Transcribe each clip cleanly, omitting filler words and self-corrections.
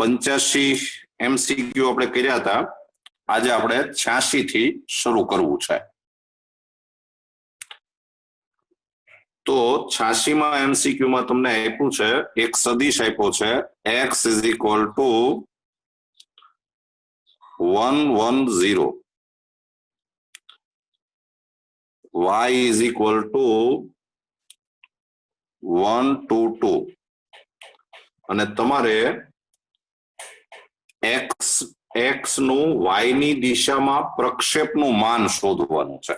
85 MCQ આપણે કર્યા હતા. આજે આપણે 86 થી શરૂ કરવું છે. તો 86 માં MCQ માં તમને આપ્યું છે એક સદિશ આપ્યો છે x = 110, y = 122 અને તમારે x નું y ની દિશામાં પ્રક્ષેપનું માન શોધવાનું છે.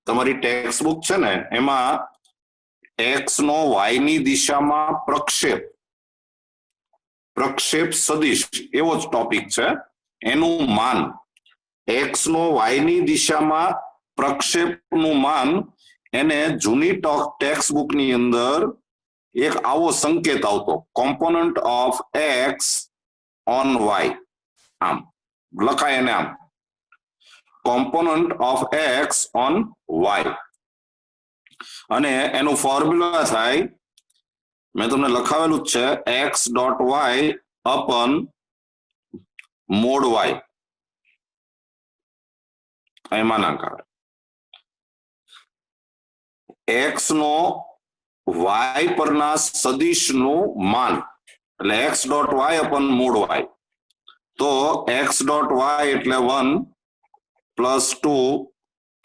તમારી ટેક્સ્ટ બુક છે ને એમાં x નો y ની દિશામાં પ્રક્ષેપ સદિશ એવો જ ટોપિક છે. એનું માન x નો y ની દિશામાં પ્રક્ષેપનું માન એને જૂની ટેક્સ્ટ બુક ની અંદર એક આવો સંકેત આવતો component of x on y. આમ લખાય એને આમ component of x on y અને એનું ફોર્મ્યુલા થાય મેં તમને લખાવેલું જ છે x.y upon mod y. એમાં ના કાઢે x નો y પરના સદિશનું માન એટલે x.y upon mod y. તો x.y એટલે 1 + 2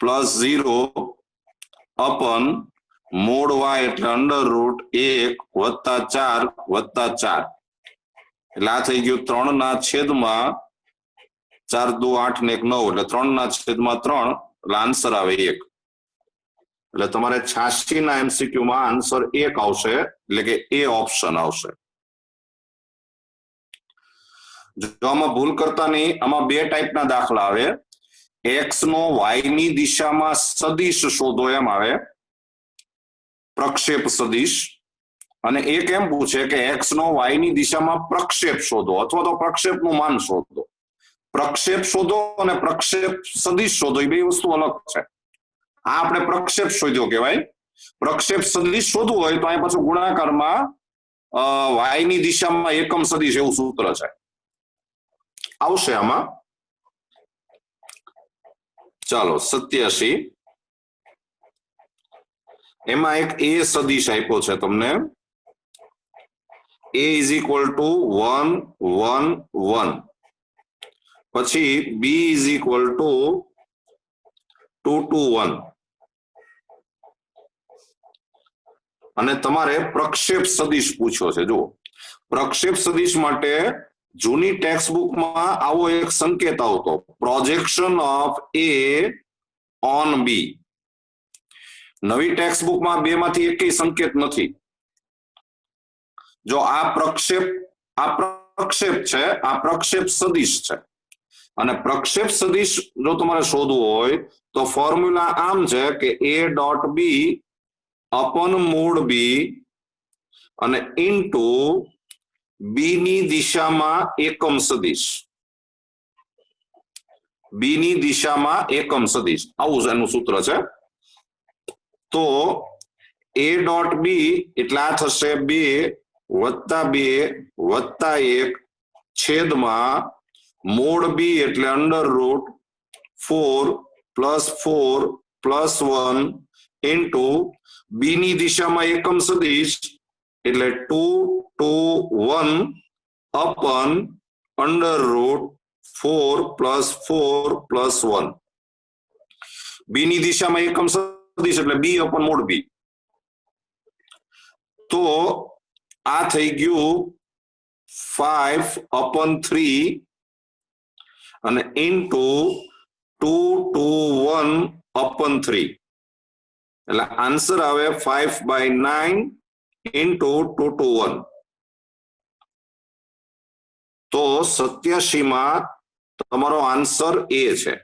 + 0 upon mod y એટલે √1 + 4 + 4 એટલે આ થઈ ગયું 3/4 4 × 2 = 8 ને 1 9 એટલે 3/3 એટલે આન્સર આવે 1. એટલે તમારે 86 ના MCQ માં આન્સર 1 આવશે એટલે કે એ ઓપ્શન આવશે. જો આમાં ભૂલ કરતા નહીં, આમાં બે ટાઈપના દાખલા આવે. x નો y ની દિશામાં સદિશ શોધો એમ આવે પ્રક્ષેપ સદિશ અને એક એમ પૂછે કે x નો y ની દિશામાં પ્રક્ષેપ શોધો અથવા તો પ્રક્ષેપનું માન શોધો. પ્રક્ષેપ શોધો અને પ્રક્ષેપ સદિશ શોધો એ બે વસ્તુ અલગ છે. આ આપણે પ્રક્ષેપ શોધ્યો કહેવાય. પ્રક્ષેપ સદિશ શોધવું હોય તો અહીં પાછું ગુણાકારમાં y ની દિશામાં એકમ સદિશ એવું સૂત્ર છે આવશે આમાં. ચાલો 87 એમાં એક a સદિશ આપ્યો છે તમને a = 1 1 1 પછી b = 2 2 1 અને તમારે પ્રક્ષેપ સદિશ પૂછ્યો છે. જુઓ પ્રક્ષેપ સદિશ માટે જૂની ટેક્સ્ટ બુકમાં આવો એક સંકેત આવતો projection of a on b. નવી ટેક્સ્ટ બુકમાં બે માંથી એકેય સંકેત નથી. જો આ પ્રક્ષેપ છે, આ પ્રક્ષેપ સદિશ છે અને પ્રક્ષેપ સદિશ જો તમારે શોધવું હોય તો ફોર્મ્યુલા આમ છે કે a.b upon mod b અને ઇન્ટુ b ની દિશામાં એકમ સદિશ. b ની દિશામાં એકમ સદિશ આવું એનું સૂત્ર છે. તો a.b એટલે આ થશે 2 + 2 + 1 છેદમાં mod b એટલે √4 + 4 + 1 ઇન્ટુ b ની દિશામાં એકમ સદિશ એટલે 2 2 1 upon √4 + 4 + 1. b ની દિશામાં એકમ સદિશ એટલે b upon mod b. તો આ થઈ ગયું 5/3 અને ઇન્ટુ 221/3 એટલે આન્સર આવે 5/9 ઇન્ટુ 221. તો 87 માં તમારો આન્સર એ છે.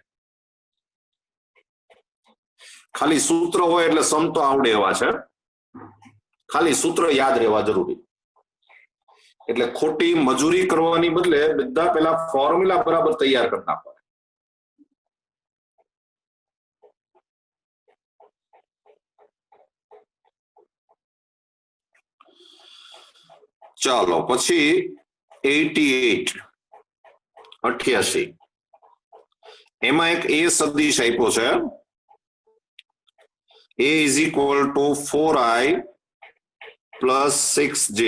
ખાલી સૂત્ર હોય એટલે સમ તો આવડે એવા છે. ખાલી સૂત્ર યાદ રહેવા જરૂરી. એટલે ખોટી મજૂરી કરવાની બદલે બધા પેલા ફોર્મ્યુલા બરાબર તૈયાર કરી નાખો. ચાલો પછી 88 88 એમાં એક એ સદિશ આપ્યો છે a is equal to 4i plus 6j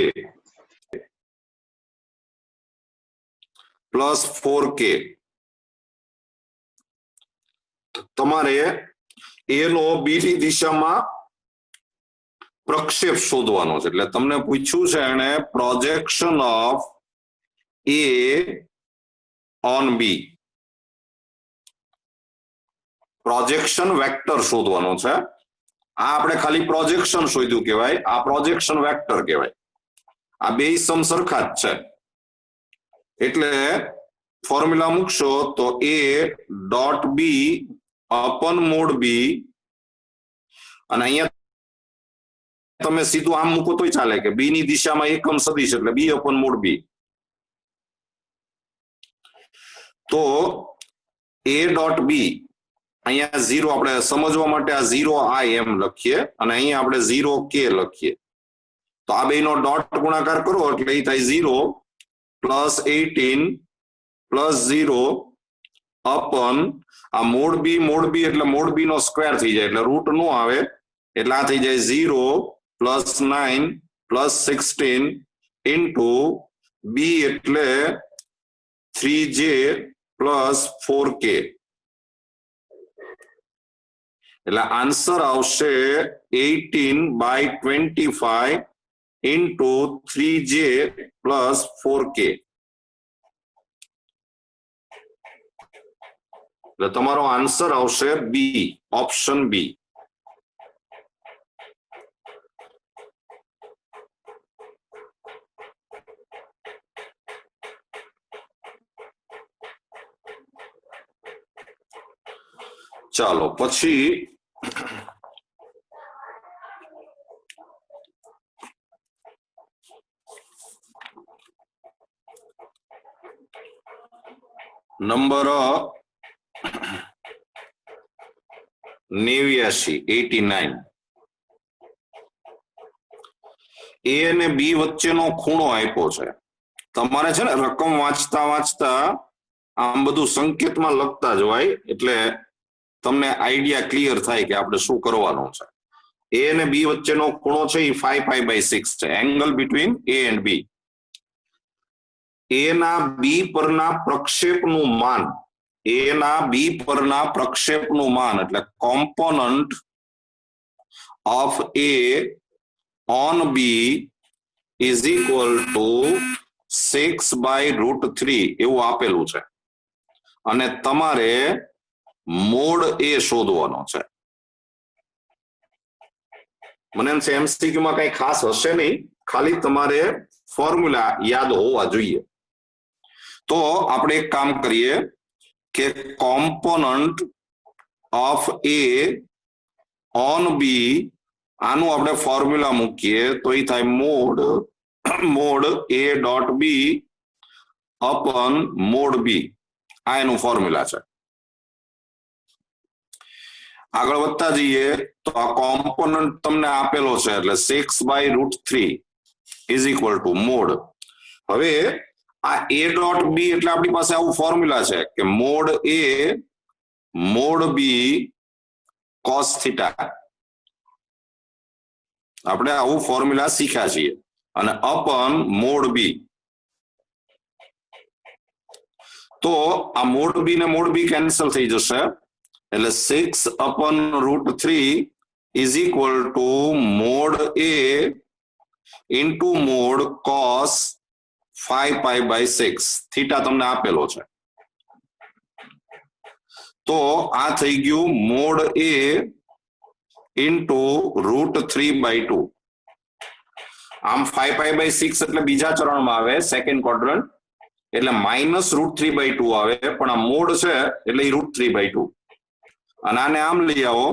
plus 4k તમારે a નો b ની દિશામાં પ્રક્ષેપ શોધવાનો છે એટલે તમને પૂછ્યું છે એને projection of a on b projection vector શોધવાનો છે આ આપણે ખાલી પ્રોજેક્શન શોધ્યું કહેવાય આ પ્રોજેક્શન વેક્ટર કહેવાય આ બે સમસરખા જ છે એટલે ફોર્મ્યુલા મૂકશો તો a dot b upon mod b અને અહીંયા તમે સીધું આમ મૂકો તોય ચાલે કે b ની દિશામાં એકમ સદિશ એટલે b અપન મોડ b તો a ડોટ b અહીંયા 0 આપણે સમજવા માટે આ 0i એમ લખીએ અને અહીંયા આપણે 0k લખીએ તો આ બેનો ડોટ ગુણાકાર કરો એટલે એ થાય 0 પ્લસ 18 પ્લસ 0 અપન આ મોડ b એટલે મોડ b નો સ્ક્વેર થઈ જાય એટલે રૂટ નો આવે એટલે આ થઈ જાય 0 પ્લસ 9 પ્લસ 16 ઇન્ટુ b એટલે 3j પ્લસ 4k એટલે આન્સર આવશે 18/25 ઇન્ટુ 3j પ્લસ 4k એટલે તમારો આન્સર આવશે બી ઓપ્શન બી ચાલો પછી નંબર 89 એ અને બી વચ્ચેનો ખૂણો આપ્યો છે તમારે છે ને રકમ વાંચતા વાંચતા આમ બધું સંકેતમાં લખતા જવાય એટલે તમને આઈડિયા ક્લિયર થાય કે આપણે શું કરવાનું છે એ અને બી વચ્ચેનો ખૂણો છે એ 5π/6 છે એંગલ બિટવીન એ એન્ડ બી એ ના બી પરના પ્રક્ષેપનું માન એ ના બી પરના પ્રક્ષેપનું માન એટલે component of A on b is equal to 6/√3 એવું આપેલું છે અને તમારે મોડ એ શોધવાનો છે મને એમ છે MCQ માં કઈ ખાસ હશે નહીં ખાલી તમારે ફોર્મ્યુલા યાદ હોવા જોઈએ તો આપણે એક કામ કરીએ કે component of A on B આનું આપણે ફોર્મ્યુલા મૂકીએ તો એ થાય mod A dot B upon mod B આ એનું ફોર્મ્યુલા છે આગળ વધતા જઈએ તો આ કોમ્પોનન્ટ તમને આપેલો છે એટલે 6/√3 ઇઝ ઇક્વલ ટુ મોડ હવે આ એ ડોટ બી એટલે આપણી પાસે આવું ફોર્મ્યુલા છે કે mode A mod B cos theta આપણે આવું ફોર્મ્યુલા શીખ્યા છીએ અને અપન મોડ બી તો આ મોડ બી ને મોડ બી કેન્સલ થઈ જશે એટલે 6/√3 is equal to mod A into mod cos 5π/6 theta તમને આપેલો છે તો આ થઈ ગયું મોડ એ ઇન્ટુ √3/2 આમ 5π/6 એટલે બીજા ચરણમાં આવે સેકન્ડ ક્વોડ્રન્ટ એટલે -√3/2 આવે પણ આ મોડ છે એટલે √3/2 અને આને આમ લઈ આવો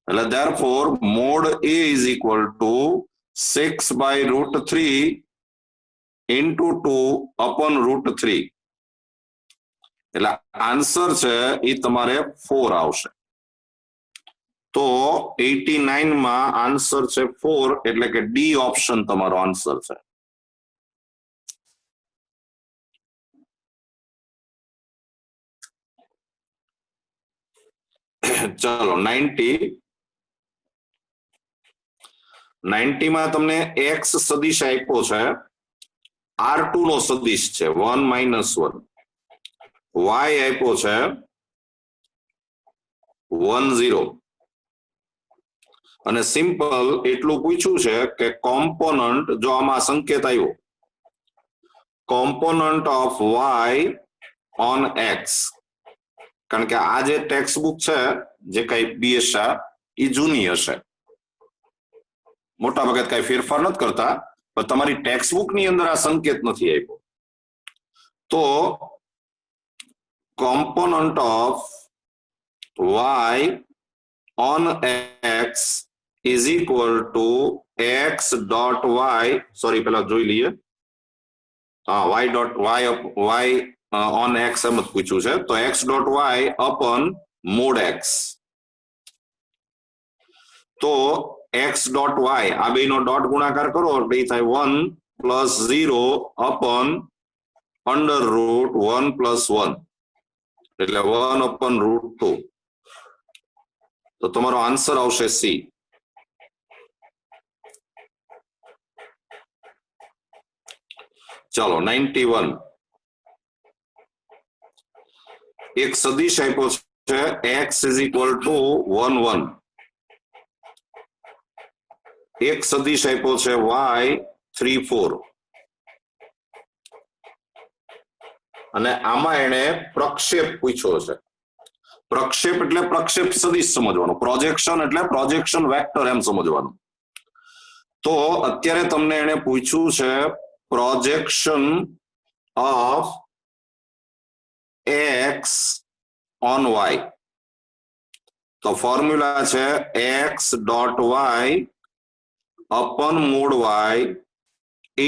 એટલે therefore mode A is equal to 6/√3 into 2 અપન √3 એટલે આન્સર છે એ તમારે 4 આવશે તો 89 માં આન્સર છે 4 એટલે કે ડી ઓપ્શન તમારો આન્સર છે चलो 90 માં તમને x સદિશ આપ્યો છે, R2 નો સદિશ છે 1 - 1, y આપ્યો છે 1 0, અને સિમ્પલ એટલું પૂછ્યું છે કે કોમ્પોનન્ટ, જો આમાં સંકેત આવ્યો component of y on x, કારણ કે આ જે ટેક્સ્ટ બુક છે જે કઈ બીએસઆ એ જૂની હશે, મોટા ભાગે કઈ ફેરફાર નથી કરતા, પણ તમારી ટેક્સ્ટ બુક ની અંદર આ સંકેત નથી આપ્યો. તો component of y on x is equal two x dot y, sorry પેલા જોઈ લઈએ, હા y dot y on x એમ જ પૂછ્યું છે, તો x dot y upon mode x. તો x ડોટ y આ બે નો ડોટ ગુણાકાર કરો એટલે એ થાય 1 + 0 અપોન અંડર રૂટ 1 + 1, એટલે 1 અપોન રૂટ 2. તો તમારો આન્સર આવશે સી. ચાલો 91, એક સદિશ આપ્યો છે x ઇઝ ઇક્વલ ટુ 1 1, એક સદિશ આપ્યો છે y 3 4, અને આમાં એને પ્રક્ષેપ પૂછ્યો છે. પ્રક્ષેપ એટલે પ્રક્ષેપ સદિશ સમજવાનું, પ્રોજેક્શન એટલે પ્રોજેક્શન વેક્ટર એમ સમજવાનું. તો અત્યારે તમને એને પૂછ્યું છે projection of x on y, તો ફોર્મ્યુલા છે x dot y upon mod y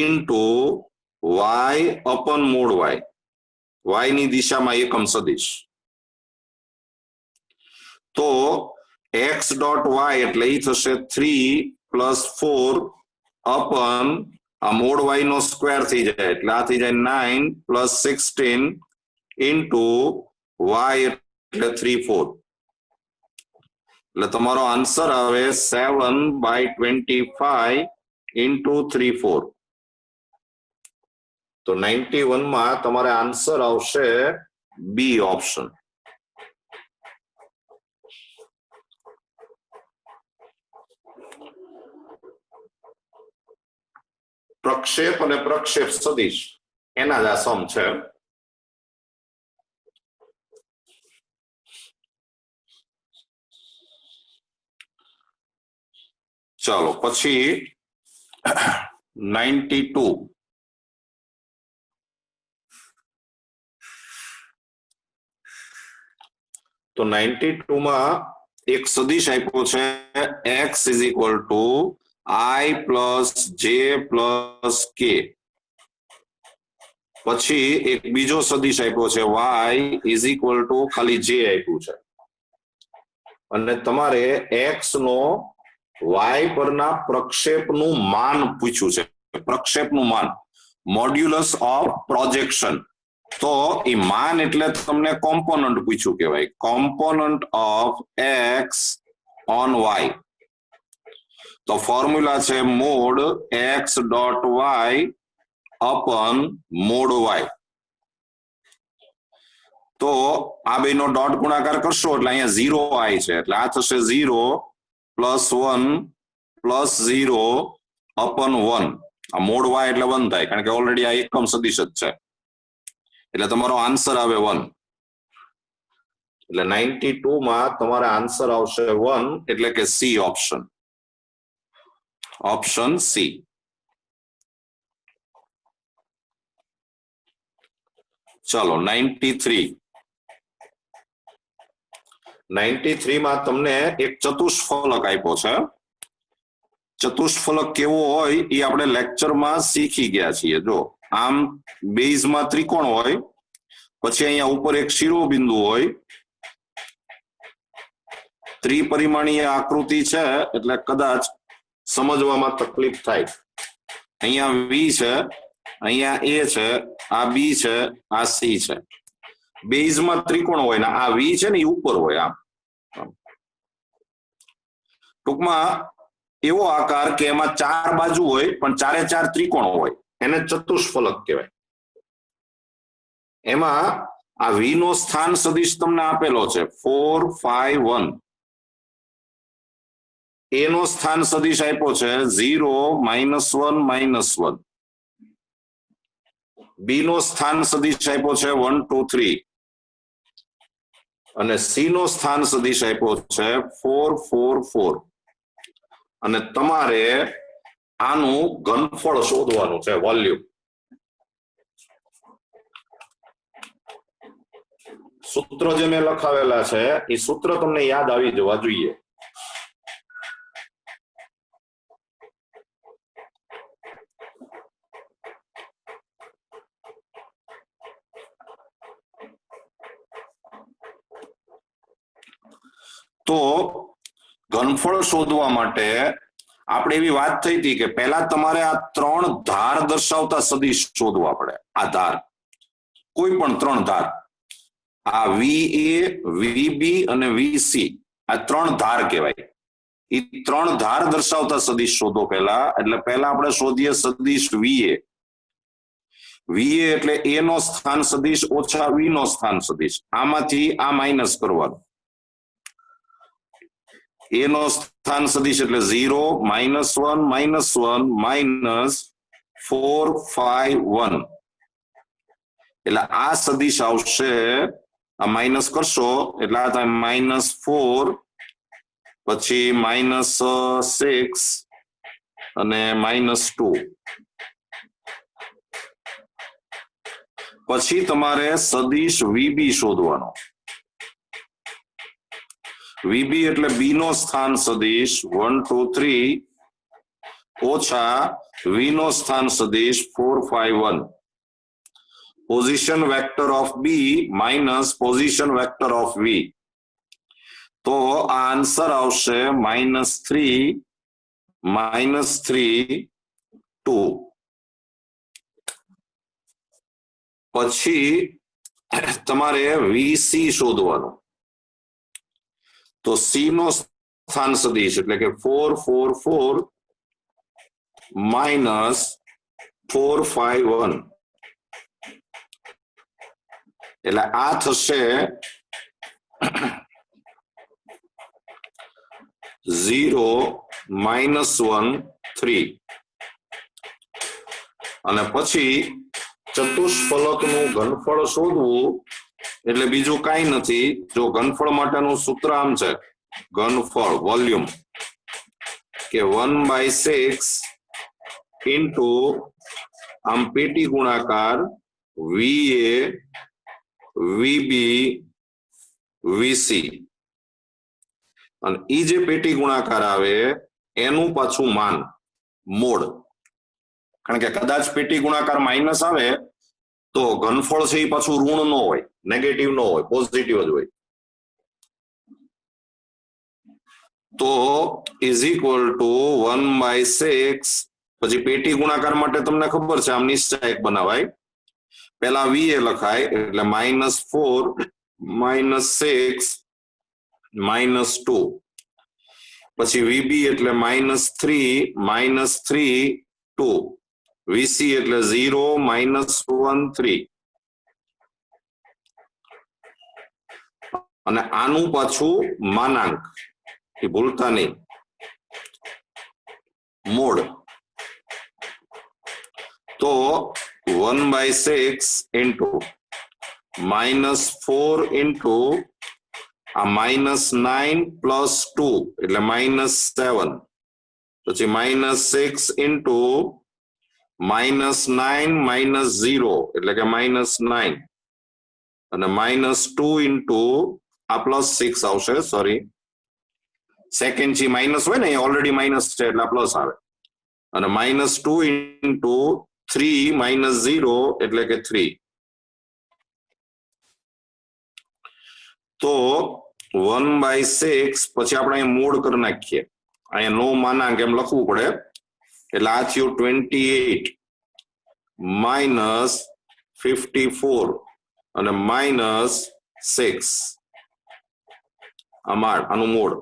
into y upon mod y, y ની દિશામાં એકમ સદિશ. તો x ડોટ y એટલે એ થશે 3 + 4 અપન આ મોડ y નો સ્ક્વેર થઈ જાય એટલે આ થઈ જાય 9 + 16 ઇન્ટુ y એટલે 3 4, એટલે તમારો આન્સર આવે 7/25 ઇન્ટુ 3 4. તો 91 માં તમારે આન્સર આવશે બી ઓપ્શન. પ્રક્ષેપ અને પ્રક્ષેપ સદિશ એના જ આ સમ છે. ચાલો પછી 92, તો 92 માં એક સદિશ આપ્યો છે x is equal two i plus જે પ્લસ કે, પછી એક બીજો સદિશ આપ્યો છે y ઇઝ ઇક્વલ ટુ ખાલી જે આપ્યું છે, અને તમારે x નો y પરના પ્રક્ષેપનું માન પૂછ્યું છે, પ્રક્ષેપનું માન, મોડ્યુલસ ઓફ પ્રોજેક્શન. તો એ માન એટલે તમને કોમ્પોનન્ટ પૂછ્યું કહેવાય, component of x on y. તો ફોર્મ્યુલા છે mod x dot y upon mod y. તો આ બે નો ડોટ ગુણાકાર કરશો એટલે અહીંયા 0 i છે, એટલે આ થશે 0 + 1 + 0 અપન 1. આ મોડ y એટલે 1 થાય, કારણ કે ઓલરેડી આ એકમ સદિશ જ છે, એટલે તમારો આન્સર આવે 1. એટલે 92 માં તમારા આન્સર આવશે 1, એટલે કે સી ઓપ્શન, ઓપ્શન સી. ચાલો 93 માં તમને એક ચતુષ્ફલક આપ્યો છે. ચતુષ્ફલક કેવો હોય એ આપણે લેક્ચરમાં શીખી ગયા છીએ. જો આમ બેઝમાં ત્રિકોણ હોય, પછી અહીંયા ઉપર એક શિરોબિંદુ હોય, ત્રિપરિમાણીય આકૃતિ છે એટલે કદાચ સમજવામાં તકલીફ થાય. અહીંયા વી છે, અહીંયા એ છે, આ બી છે, આ સી છે. બેઝમાં ત્રિકોણ હોય ને આ વી છે ને એ ઉપર હોય, આમ ટૂંકમાં એવો આકાર કે એમાં 4 બાજુ હોય પણ 4 ત્રિકોણ હોય એને ચતુષ્ફલક કહેવાય. એમાં આ v નો સ્થાન સદિશ તમને આપેલો છે 4 5 1. a નો સ્થાન સદિશ આપ્યો છે 0 -1 -1. b નો સ્થાન સદિશ આપ્યો છે 1 2 3 અને c નો સ્થાન સદિશ આપ્યો છે 4 4 4. અને તમારે આનું ઘનફળ શોધવાનું છે, વોલ્યુમ. સૂત્ર જે મેં લખાવેલા છે એ સૂત્ર તમને યાદ આવી જવા જોઈએ. તો ઘનફળ શોધવા માટે આપણે એવી વાત થઈ હતી કે પહેલા તમારે આ 3 ધાર દર્શાવતા સદિશ શોધવા પડે. આ ધાર, કોઈ પણ 3 ધાર, આ VA VB અને VC, આ 3 ધાર કહેવાય. એ 3 ધાર દર્શાવતા સદિશ શોધો પહેલા. એટલે પહેલા આપણે શોધીએ સદિશ VA. VA એટલે A નો સ્થાન સદિશ ઓછા V નો સ્થાન સદિશ. આમાંથી આ માઇનસ કરવાનું. A નો સ્થાન સદિશ એટલે 0 -1 -1 -4 5 1. એટલે આ સદિશ આવશે, આ માઇનસ કરશો એટલે આ થાય -4, પછી -6 અને -2. પછી તમારે સદિશ VB શોધવાનો. VB એટલે B નો સ્થાન સદિશ 1 2 3 ઓછા V નો સ્થાન સદિશ 4 5 1. Position vector of B minus position vector of V. તો આ આન્સર આવશે -3 -3 2. પછી તમારે VC શોધવાનું. તો C નો સ્થાન સદિશ એટલે કે 4 4 4 -4 5 1. એટલે આ થશે 0 -1 3. અને પછી ચતુષ્ફલકનું ઘનફળ શોધવું એટલે બીજું કાંઈ નથી. જો ઘનફળ માટેનું સૂત્ર આમ છે, ઘનફળ વોલ્યુમ કે 1/6 ઇન્ટુ આમ પેટી ગુણાકાર VA VB VC. અને ઈ જે પેટી ગુણાકાર આવે એનું પાછું માન, મોડ. કારણ કે કદાચ પેટી ગુણાકાર માઇનસ આવે તો ઘનફળ છે એ પાછું ઋણ ન હોય, નેગેટિવ ન હોય, પોઝિટિવ જ હોય. તો ઇઝ ઇક્વલ ટુ 1/6. પછી પેટી ગુણાકાર માટે તમને ખબર છે આમ નિશ્ચાયક બનાવાય. પેલા VA લખાય એટલે -4 -6 -2. પછી VB એટલે -3 -3 2. VC એટલે 0 -1 3. અને આનું પાછું માનાંક, એ ભૂલતા નહીં, મોડ. તો 1/6 ઇન્ટુ -4 ઇન્ટુ આ -9 + 2 એટલે -7. પછી -6 ઇન્ટુ -9 - 0 એટલે કે -9. અને -2 ઇન્ટુ આ +6 આવશે, સોરી, સેકન્ડ છે માઇનસ હોય ને, એ ઓલરેડી માઇનસ છે એટલે પ્લસ આવે. અને -2 ઇન્ટુ 3 - 0 એટલે કે 3. તો 1/6 પછી આપણે અહીં મોડ કરી નાખીએ. અહીંયા નો માનાંક એમ લખવું પડે. એટલે આ થયું 28 -54 અને -6. આનું મોડ.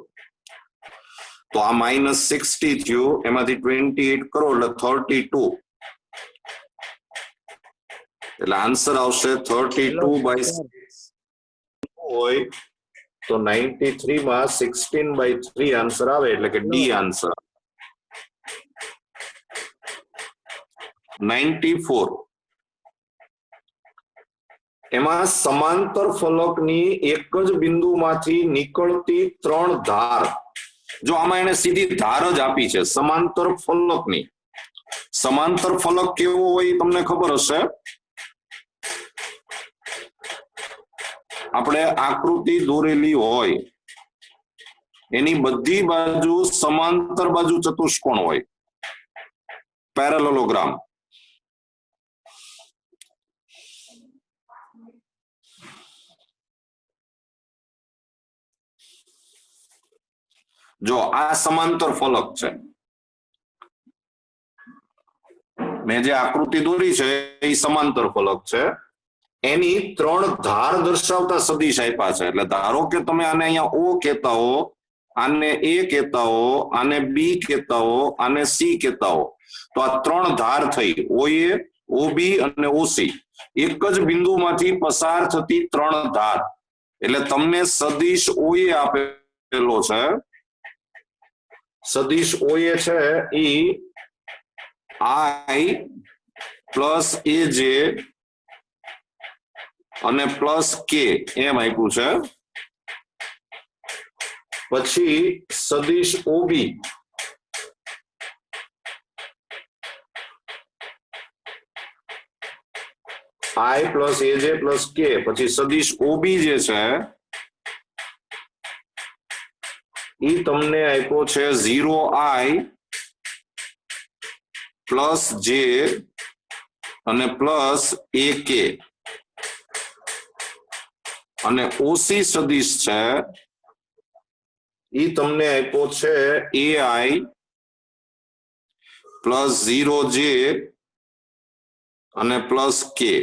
तो आ -60 थયું એમાંથી 28 કરો એટલે 32 એટલે આન્સર આવશે 32/6 હોય તો 93 માં 16/3 આન્સર આવે એટલે કે ડી આન્સર 94 એમાં સમાંતર ફલકની એક જ બિંદુમાંથી નીકળતી ત્રણ ધાર જો આમાં એને સીધી ધાર જ આપી છે સમાંતર ફલક કેવો હોય તમને ખબર હશે આપણે આકૃતિ દોરેલી હોય એની બધી બાજુ સમાંતર બાજુ ચતુષ્કોણ હોય પેરેલલોગ્રામ જો આ સમાંતર ફલક છે મેં જે આકૃતિ દોરી છે એ સમાંતર ફલક છે એની ત્રણ ધાર દર્શાવતા સદિશ આપ્યા છે એટલે ધારો કે તમે આને અહીંયા ઓ કહેતા હો આને એ કહેતા હો આને બી કહેતા હો આને સી કહેતા હો તો આ ત્રણ ધાર થઈ ઓએ ઓબી અને ઓસી એક જ બિંદુમાંથી પસાર થતી ત્રણ ધાર એટલે તમને સદિશ ઓએ આપેલો છે સદિશ ઓએ છે ઈ આઈ પ્લસ એજે અને પ્લસ કે એમ આપ્યું છે પછી સદિશ ઓબી આઈ પ્લસ એજે પ્લસ કે પછી સદિશ ઓબી જે છે ઈ તમને આપ્યો છે 0i પ્લસ જે અને પ્લસ એ કે અને ઓસી સદિશ છે ઈ તમને આપ્યો છે એઆઈ પ્લસ 0j અને પ્લસ કે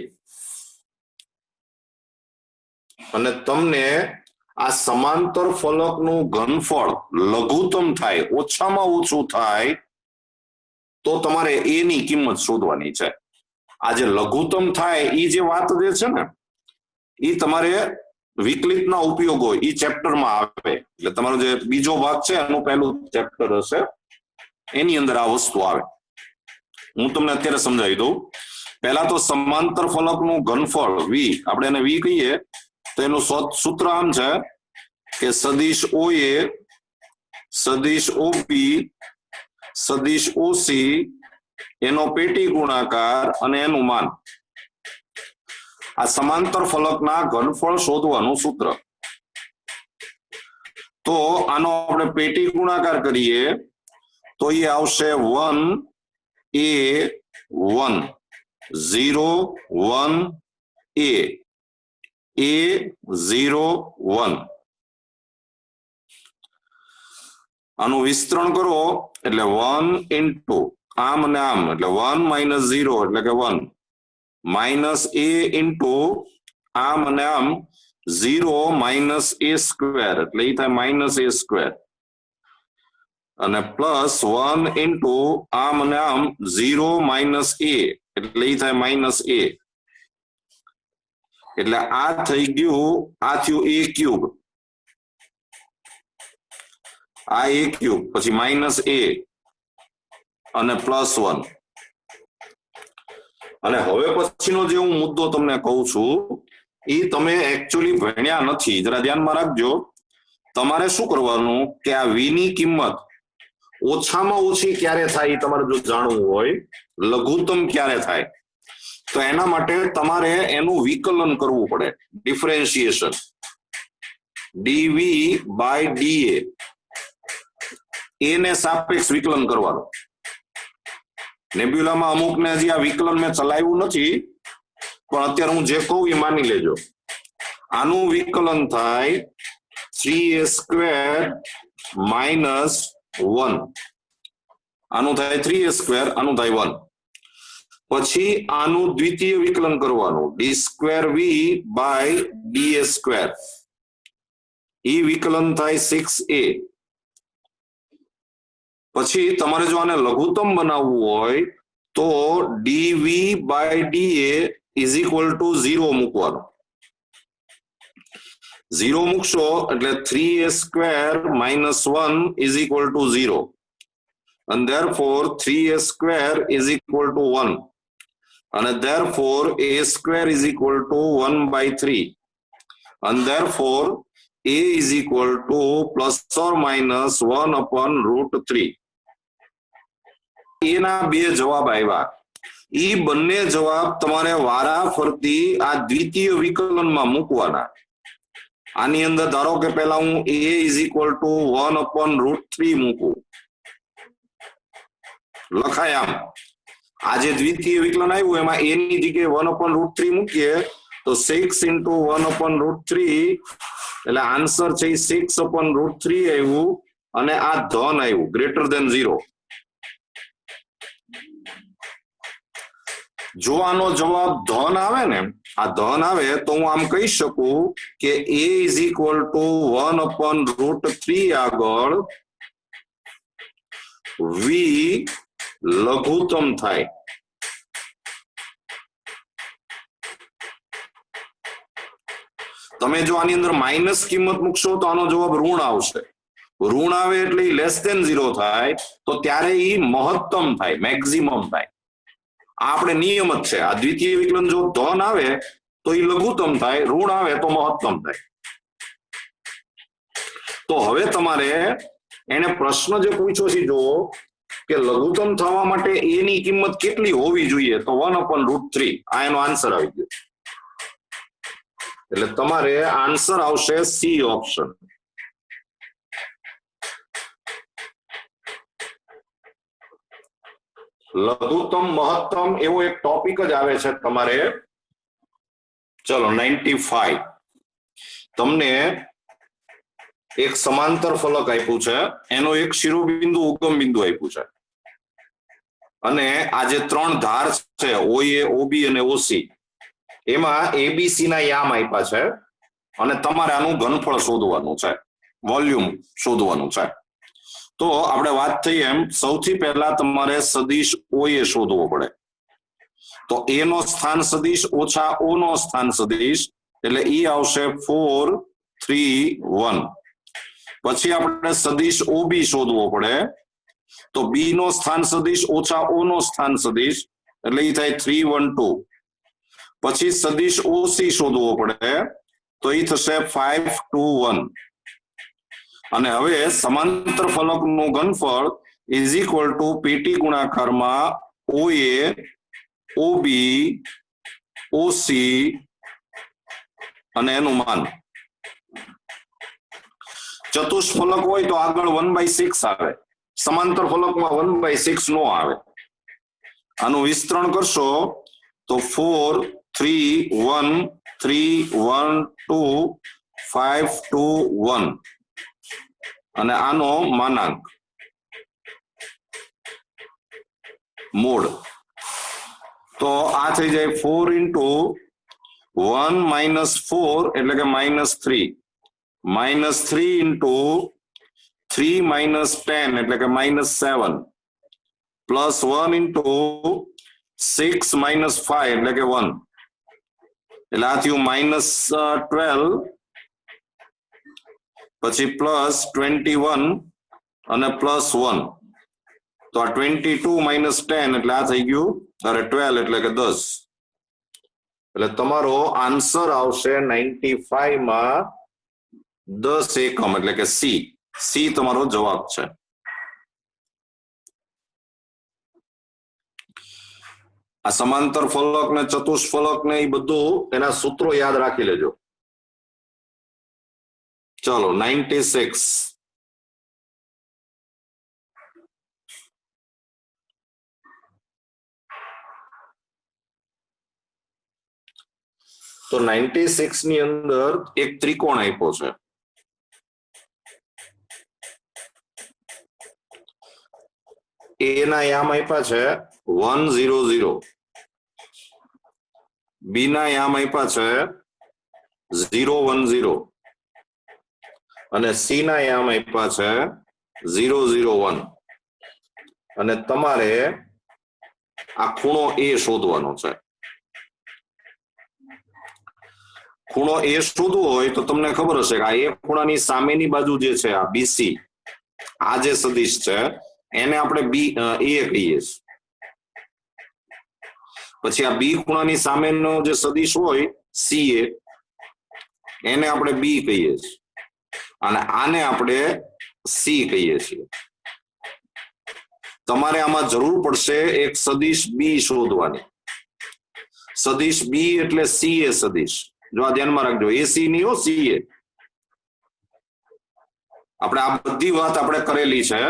અને તમને આ સમાંતર ફલકનું ઘનફળ લઘુત્તમ થાય ઓછામાં ઓછું થાય તો તમારે એ ની કિંમત શોધવાની છે આ જે લઘુત્તમ થાય એ જે વાત જે છે ને એ તમારે વિકલિતના ઉપયોગો એ ચેપ્ટરમાં આવે એટલે તમારો જે બીજો ભાગ છે એનું પહેલું ચેપ્ટર હશે એની અંદર આ વસ્તુ આવે હું તમને અત્યારે સમજાવી દઉં પહેલા તો સમાંતર ફલકનું ઘનફળ વી આપણે એને વી કહીએ તો એનું સૂત્ર આમ છે કે સદિશ ઓએ સદિશ ઓબી સદિશ ઓસી એનો પેટી ગુણાકાર અને એનું માન આ સમાંતર ફલકના ઘનફળ શોધવાનું સૂત્ર તો આનો આપણે પેટી ગુણાકાર કરીએ તો એ આવશે 1a1 0 1a0 1 આનું વિસ્તરણ કરો એટલે 1 ઇન્ટુ આમ અને આમ એટલે 1 માઇનસ 0 એટલે કે 1 માઇનસ a ઇન્ટુ આમ અને આમ 0 માઇનસ a સ્ક્વેર એટલે એ થાય માઇનસ a સ્ક્વેર અને પ્લસ 1 ઇન્ટુ આમ અને આમ 0 માઇનસ a એટલે એ થાય માઇનસ a એટલે આ થઈ ગયું આ થયું a ક્યુબ આ a ક્યુબ પછી માઇનસ a અને પ્લસ 1 અને હવે પછીનો જે હું મુદ્દો તમને કહું છું એ તમે એકચ્યુઅલી ભણ્યા નથી જરા ધ્યાનમાં રાખજો તમારે શું કરવાનું કે આ વી ની કિંમત ઓછામાં ઓછી ક્યારે થાય એ તમારે જો જાણવું હોય લઘુત્તમ ક્યારે થાય તો એના માટે તમારે એનું વિકલન કરવું પડે ડિફરન્શિએશન ડીવી બાય ડીએ એને સાપેક્ષ વિકલન કરવાનું નેબ્યુલામાં અમુક ને હજી આ વિકલન મેં ચલાવ્યું નથી પણ અત્યારે હું જે કહું એ માની લેજો આનું વિકલન થાય 3a સ્ક્વેર માઇનસ 1 આનું થાય 3a સ્ક્વેર આનું થાય 1 પછી આનું દ્વિતીય વિકલન કરવાનું D square V by D A square ઈ વિકલન થાય 6a પછી તમારે જો આને લઘુત્તમ બનાવવું હોય તો dv by da is equal to 0 મૂકવાનો 0 મૂકશો એટલે 3a square minus 1 is equal to 0 and therefore 3a square is equal to 1 and therefore a square is equal to 1 by 3 and therefore a is equal to plus or minus 1 upon root 3 એના બે જવાબ આવ્યા ઈ બંને જવાબ તમારે વારા ફરતી આ દ્વિતીય વિકલનમાં મૂકવાના આની અંદર ધારો કે પહેલા હું a is equal to 1 upon root 3 મૂકું લખાય આમ આ જે દ્વિતીય વિકલન આવ્યું એમાં a ની જગ્યાએ 1 upon root 3 મૂકીએ તો 6 into 1 upon root 3 એટલે આન્સર છે 6 upon root 3 આવ્યું અને આ ધન આવ્યું ગ્રેટર ધેન 0 જો આનો જવાબ ધન આવે ને આ ધન આવે તો હું આમ કહી શકું કે a is equal to 1 upon root 3 આગળ v લઘુત્તમ થાય તમે જો આની અંદર માઇનસ કિંમત મૂકશો તો આનો જવાબ ઋણ આવશે ઋણ આવે એટલે લેસ ધેન 0 થાય તો ત્યારે ઈ મહત્તમ થાય મેક્સિમમ થાય આપણે નિયમ જ છે આ દ્વિતીય વિકલન જો ધન આવે તો ઈ લઘુત્તમ થાય ઋણ આવે તો મહત્તમ થાય તો હવે તમારે એને પ્રશ્ન જે પૂછ્યો છે જો કે લઘુત્તમ થવા માટે a ની કિંમત કેટલી હોવી જોઈએ તો 1 upon root 3 આ એનો આન્સર આવી ગયો એટલે તમારે આન્સર આવશે સી ઓપ્શન લઘુત્તમ મહત્તમ એવો એક ટોપિક જ આવે છે તમારે ચલો 95 તમને એક સમાંતર ફલક આપ્યું છે એનો એક શિરોબિંદુ ઉગમ બિંદુ આપ્યું છે અને આ જે ત્રણ ધાર છે OA OB અને OC એમાં ABC ના યામ આપ્યા છે અને તમારે આનું ઘનફળ શોધવાનું છે વોલ્યુમ શોધવાનું છે તો આપણે વાત થઈ એમ સૌથી પહેલા તમારે સદિશ OA શોધવો પડે તો A નો સ્થાન સદિશ ઓછા O નો સ્થાન સદિશ એટલે ઈ આવશે 4 3 1 પછી આપણે સદિશ OB શોધવો પડે તો B નો સ્થાન સદિશ ઓછા O નો સ્થાન સદિશ એટલે ઈ થાય 3 1 2 પછી સદિશ OC શોધવો પડે તો ઈ થશે 5 2 1 અને હવે સમાંતર ફલકનું ઘનફળ ઇઝ ઇક્વલ ટુ પેટી ગુણાકારમાં OA OB OC અને એનું માન ચતુષ્ફલક હોય તો આગળ 1/6 આવે સમાંતર ફલકમાં 1/6 નો આવે આનું વિસ્તરણ કરશો તો 4 3 1 3 1 2 5 2 1 અને આનો માનાંક મોડ તો આ થઈ જાય 4 into 1 minus 4 એટલે કે -3 -3 into 3 minus 10 એટલે કે -7 plus 1 into 6 minus 5 એટલે કે 1 એટલે આ થયું -12 પછી +21 અને +1 તો આ 22 minus 10 એટલે આ થઈ ગયું અરે 12 એટલે કે 10 એટલે તમારો આન્સર આવશે 95 માં 10 એકમ એટલે કે સી તમારો જવાબ છે આ સમાંતર ફલક ને ચતુષ્ફલક ને એ બધું એના સૂત્રો યાદ રાખી લેજો ચલો 96 તો 96 ની અંદર એક ત્રિકોણ આપ્યો છે A ના યામ આપ્યા છે 1 0 0 B ના યામ આપ્યા છે 0 1 0 અને C ના યામ આપ્યા છે 0 0 1 અને તમારે આ ખૂણો એ શોધવાનો છે. ખૂણો એ શોધવો હોય તો તમને ખબર હશે કે આ એ ખૂણાની સામેની બાજુ જે છે આ બીસી, આ જે સદિશ છે એને આપણે બી એ કહીએ છીએ. પછી આ બી ખૂણાની સામેનો જે સદિશ હોય સીએ એને આપણે બી કહીએ છીએ અને આને આપણે સી કહીએ છીએ. તમારે આમાં જરૂર પડશે એક સદિશ બી શોધવાની. સદિશ બી એટલે સીએ સદિશ. જો આ ધ્યાનમાં રાખજો, એસી નહીં હો, સીએ. આપણે આ બધી વાત આપણે કરેલી છે.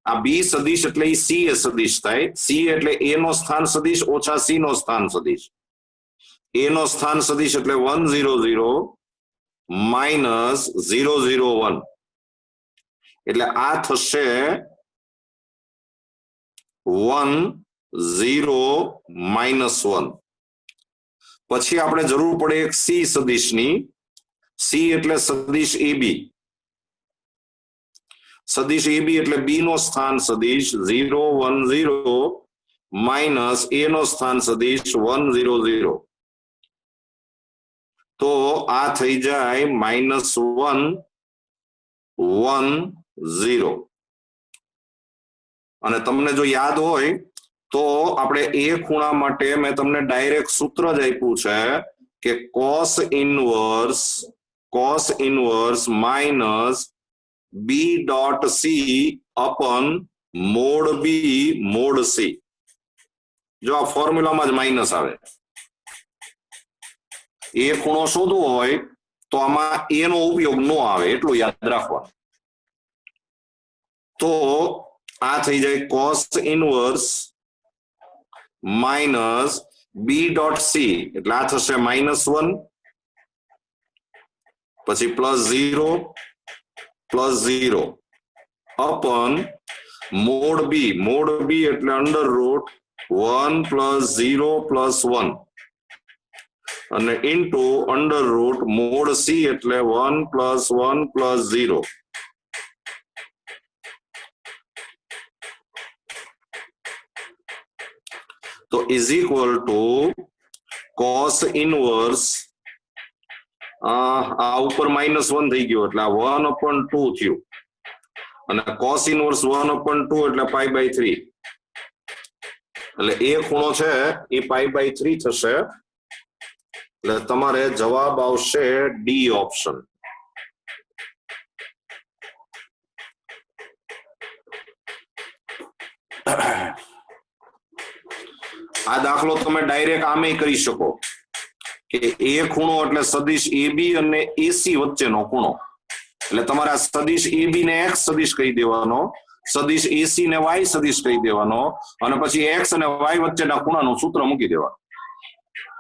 આ બી સદિશ એટલે સીએ સદિશ થાય. સી એટલે એ નો સ્થાન સદિશ ઓછા સી નો સ્થાન સદિશ. એ નો સ્થાન સદિશ એટલે 100 માઇનસ 001 એટલે આ થશે 10 -1. પછી આપણે જરૂર પડે એક સી સદિશની. સી એટલે સદિશ એબી. સદિશ એબી એટલે બી નો સ્થાન સદિશ 010 માઇનસ એ નો સ્થાન સદિશ 100. તો આ થઈ જાય -110. અને તમને જો યાદ હોય તો આપણે એ ખૂણા માટે મેં તમને ડાયરેક્ટ સૂત્ર જ આપ્યું છે કે cos ઇનવર્સ માઇનસ બી dot C upon mod B mod C. જો આ ફોર્મ્યુલામાં જ માઇનસ આવે. એ ખૂણો શોધવો હોય તો આમાં એ નો ઉપયોગ ન આવે, એટલું યાદ રાખવાનું. તો આ થઈ જાય cos ઇનવર્સ માઇનસ બી ડોટ સી એટલે આ થશે -1 પછી +0 અપન મોડ બી એટલે અંડર રૂટ 1 + 0 + 1 અને into under route mode C એટલે 1 + 1 + 0. તો is equal two cos inverse, આ ઉપર -1 થઈ ગયો એટલે આ 1/2 થયું અને cos ઇનવર્સ 1/2 એટલે π/3 એટલે એ ખૂણો છે એ π/3 થશે. એટલે તમારે જવાબ આવશે ડી ઓપ્શન. આ દાખલો તમે ડાયરેક્ટ આમે કરી શકો કે એ ખૂણો એટલે સદિશ એબી અને એસી વચ્ચેનો ખૂણો. એટલે તમારે આ સદિશ એબી ને એક્સ સદિશ કહી દેવાનો, સદિશ એસી ને વાય સદિશ કહી દેવાનો અને પછી એક્સ અને વાય વચ્ચેના ખૂણાનું સૂત્ર મૂકી દેવાનું.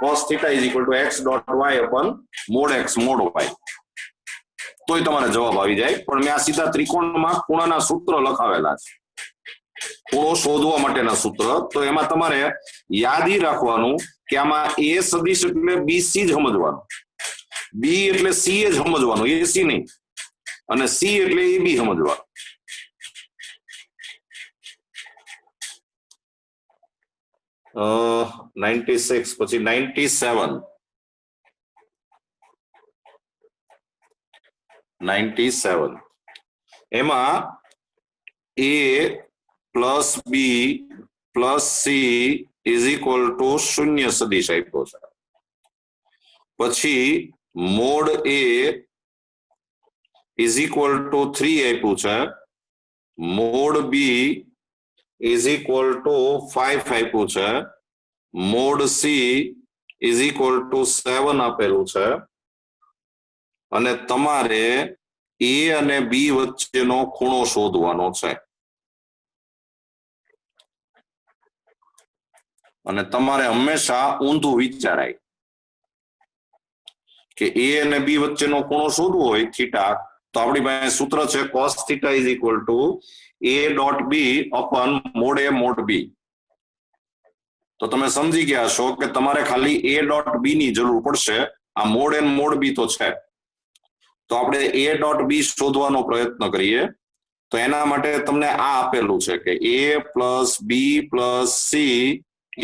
cos θ = x dot y upon mod x mod y. તોય તમારે જવાબ આવી જાય. પણ મેં આ સીધા ત્રિકોણમાં ખૂણાના સૂત્ર લખાવેલા છે, ખૂણો શોધવા માટેના સૂત્ર. તો એમાં તમારે યાદ રાખવાનું કે આમાં એ સદિશ એટલે બીસી જ સમજવાનું, બી એટલે સી જ સમજવાનું, એસી નહીં, અને સી એટલે એ બી સમજવાનું. અ 96 પછી 97 એમાં A plus B plus C is equal to 0 સદિશ આપ્યો છે. પછી mod A is equal to 3 આપ્યું છે. Mod B is equal to 5 આપ્યું છે. Mod C is equal to 7 આપેલું છે. અને તમારે એ અને બી વચ્ચેનો ખૂણો શોધવાનો છે. અને તમારે હંમેશા ઊંધું વિચારાય કે એ અને બી વચ્ચેનો ખૂણો શોધવો હોય થીટા, તો આપણી પાસે સૂત્ર છે cos θ is equal to a dot B upon mod A mod B. તો તમે સમજી ગયા છો કે તમારે ખાલી a ડોટ બી ની જરૂર પડશે. આ મોડ એન મોડ બી તો છે. તો આપણે a ડોટ બી શોધવાનો પ્રયત્ન કરીએ. તો એના માટે તમને આ આપેલું છે કે a plus B plus C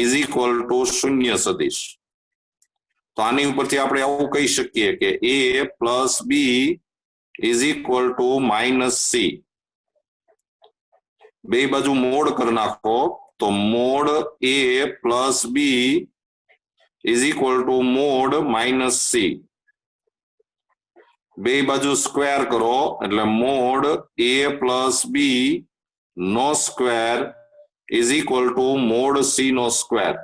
is equal to શૂન્ય સદિશ. તો આની ઉપરથી આપણે આવું કહી શકીએ કે a plus b is equal to minus c. બે બાજુ મોડ કરી નાખો તો mod a plus b is equal to mod minus c. બે બાજુ સ્ક્વેર કરો એટલે મોડ a પ્લસ બી નો square is equal to mod C નો સ્ક્વેર.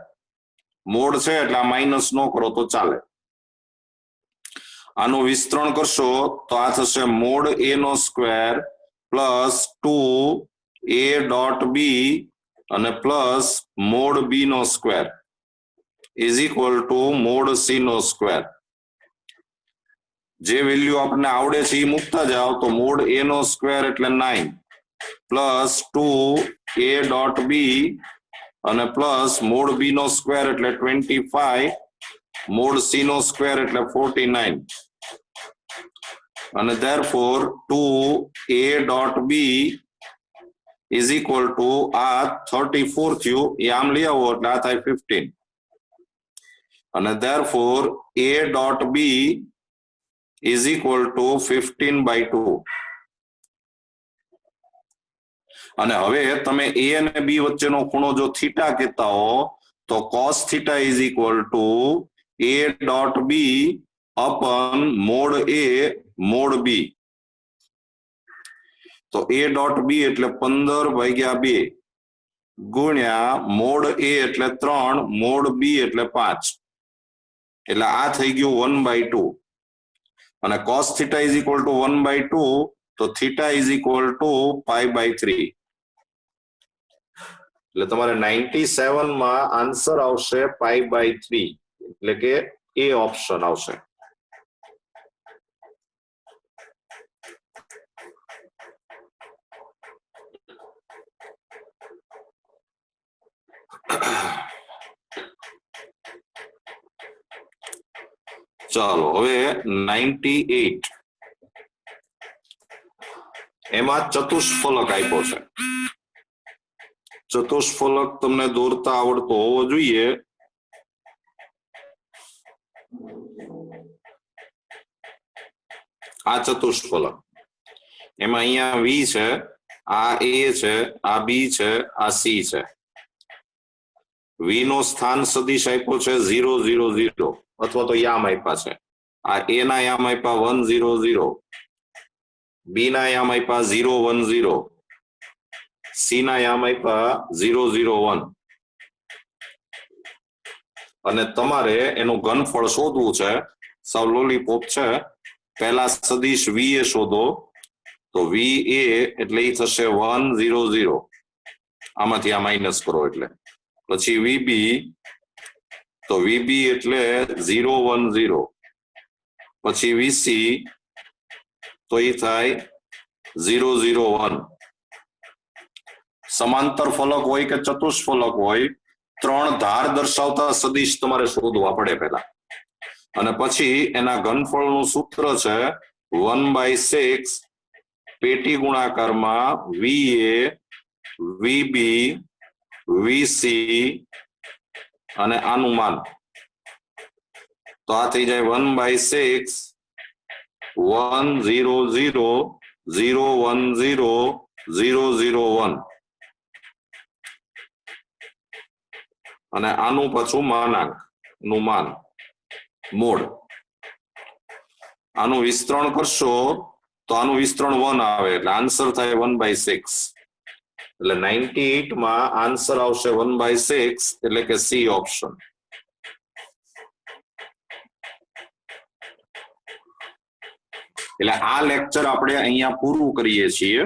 મોડ છે એટલે આ માઇનસ નો કરો તો ચાલે. આનું વિસ્તરણ કરશો તો આ થશે મોડ a નો square plus 2a dot B અને પ્લસ મોડ બી નો square is equal to mod C નો સ્ક્વેર. જે વેલ્યુ આપણને આવડે છે એ મૂકતા જાઓ તો મોડ a નો સ્ક્વેર એટલે 9 પ્લસ 2a ડોટ બી અને પ્લસ મોડ બી નો સ્ક્વેર એટલે 25 મોડ સી નો સ્ક્વેર એટલે 49 અને therefore 2a dot b is equal to આ 34 થયું. એ આમ લઈ આવો એટલે આ થાય 15 અને therefore a dot b is equal to 15/2. અને હવે તમે a અને b વચ્ચેનો ખૂણો જો થીટા કહેતા હો તો cos theta is equal to a dot B upon mod a mod B. તો a ડોટ બી એટલે 15/2 ગુણ્યા મોડ a એટલે 3 મોડ બી એટલે 5 એટલે આ થઈ ગયું 1/2 અને cos theta is equal two 1/2 તો થીટા ઇઝ ઇક્વલ ટુ π/3. એટલે તમારે 97 માં આન્સર આવશે π/3 એટલે કે એ ઓપ્શન આવશે. ચાલો હવે 98 એમાં ચતુષ્ફલક આપ્યો છે. ચતુષ્ફલક તમને દોરતા આવડતો હોવો જોઈએ. આ ચતુષ્ફલક એમાં અહીંયા v છે, આ a છે, આ b છે, આ c છે. v નો સ્થાન સદિશ આપ્યો છે 0 0 0 અથવા તો યામ આપ્યા છે. આ a ના યામ આપ્યા 1 0 0, b ના યામ આપ્યા 0 1 0, c ના યામ આપ્યા 0 0 1 અને તમારે એનું ઘનફળ શોધવું છે. સાવ લોલીપોપ છે. પહેલા સદિશ v એ શોધો તો v a એટલે એ થશે 1 0 0, આમાંથી આ માઇનસ કરો એટલે. પછી vb તો vb એટલે 0 1 0, પછી vc તો એ થાય 0 0 1. સમાંતર ફલક હોય કે ચતુષ્ફલક હોય, 3 ધાર દર્શાવતા સદિશ તમારે શોધવા પડે પહેલા અને પછી એના ઘનફળનું સૂત્ર છે 1/6 પેટી ગુણાકારમાં va vb vc અને આનું માન. તો આ થઈ જાય 1/6 1 0 0 0 1 0 0 0 1 અને આનું પાછું માનાંક નું માન મોડ. આનું વિસ્તરણ કરશો તો આનું વિસ્તરણ 1 આવે એટલે આન્સર થાય 1/6. એટલે 98 માં આન્સર આવશે 1/6 એટલે કે સી ઓપ્શન. એટલે આ લેક્ચર આપણે અહીંયા પૂરું કરીએ છીએ.